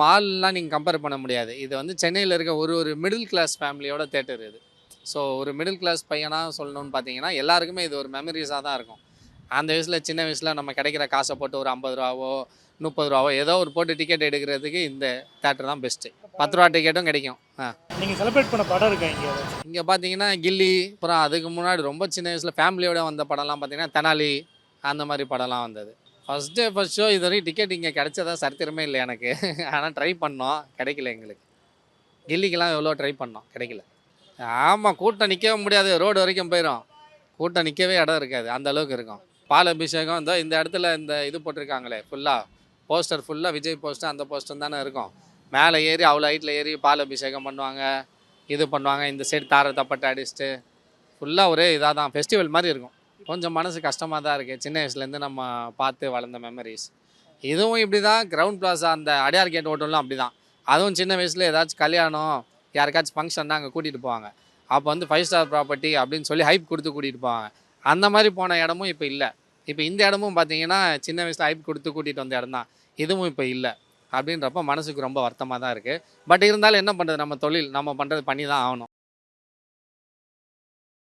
மால்லாம் நீங்க கம்பேர் பண்ண முடியாது. இது வந்து சென்னையில இருக்க ஒரு ஒரு மிடில் கிளாஸ் ஃபேமிலியோட தியேட்டர் இது. ஸோ ஒரு மிடில் கிளாஸ் பையனா சொல்லணும்னு பார்த்தீங்கன்னா, எல்லாருக்குமே இது ஒரு மெமரீஸா தான் இருக்கும். அந்த வயசுல சின்ன வயசுல நம்ம கிடைக்கிற காச போட்டு ஒரு ரூ. 50வோ, ரூ. 30வோ ஏதோ ஒரு போட்டு டிக்கெட் எடுக்கிறதுக்கு இந்த தியேட்டர் தான் பெஸ்ட்டு. ரூ. 10 டிக்கெட்டும் கிடைக்கும். நீங்க செலிப்ரேட் பண்ண படம் இருக்கா இங்க ஏதாச்சும்? இங்க பார்த்தீங்கன்னா, கில்லி, அப்புறம் அதுக்கு முன்னாடி ரொம்ப சின்ன வயசுல ஃபேமிலியோட வந்த படம்லாம் பார்த்தீங்கன்னா, தெனாலி அந்த மாரி படம்லாம் வந்தது. ஃபர்ஸ்ட் டே ஃபர்ஸ்ட் ஷோ இதுவரைக்கும் டிக்கெட் இங்க கிடைச்சதா சரித்திரமே இல்ல எனக்கு. ஆனா ட்ரை பண்ணோம். கிடைக்கல எங்களுக்கு. கில்லிக்கெல்லாம் எவ்வளோ ட்ரை பண்ணோம். கிடைக்கல. ஆமா. கூட்டம் நிக்கவே முடியாது. ரோடு வரைக்கும் போயிரும். கூட்டம் நிக்கவே இடம் இருக்காது. அந்த அளவுக்கு இருக்கும். பால் அபிஷேகம் இந்த இடத்துல இந்த இது போட்டிருக்காங்களே ஃபுல்லா. போஸ்டர் ஃபுல்லா விஜய் போஸ்டர் அந்த போஸ்டர் தானே இருக்கும். மேலே ஏறி அவ்வளோ ஹைட்டில் ஏறி பால் அபிஷேகம் பண்ணுவாங்க. இது பண்ணுவாங்க. இந்த சைடு தார தப்பட்டை அடிச்சுட்டு ஃபுல்லாக ஒரே இதாக தான் ஃபெஸ்டிவல் மாதிரி இருக்கும். கொஞ்சம் மனசு கஷ்டமாக தான் இருக்குது. சின்ன வயசுலேருந்து நம்ம பார்த்து வளர்ந்த மெமரிஸ். இதுவும் இப்படி தான் கிரவுண்ட் பிளாஸா அந்த அடையார் கேட் ஹோட்டல்லாம் அப்படி தான். அதுவும் சின்ன வயசில் ஏதாச்சும் கல்யாணம் யாருக்காச்சும் ஃபங்க்ஷன்னா அங்கே கூட்டிகிட்டு போவாங்க. அப்போ வந்து 5 ஸ்டார் ப்ராப்பர்ட்டி அப்படின்னு சொல்லி ஹைப் கொடுத்து கூட்டிகிட்டு போவாங்க. அந்த மாதிரி போன இடமும் இப்போ இல்லை. இப்போ இந்த இடமும் பார்த்தீங்கன்னா சின்ன வயசில் ஹைப் கொடுத்து கூட்டிகிட்டு வந்த இடம் தான். இதுவும் இப்போ இல்லை. அப்படின்றப்ப மனசுக்கு ரொம்ப வருத்தமாக தான் இருக்குது. பட் இருந்தாலும் என்ன பண்ணுறது, நம்ம தொழில் நம்ம பண்ணுறது பண்ணி தான் ஆகணும்.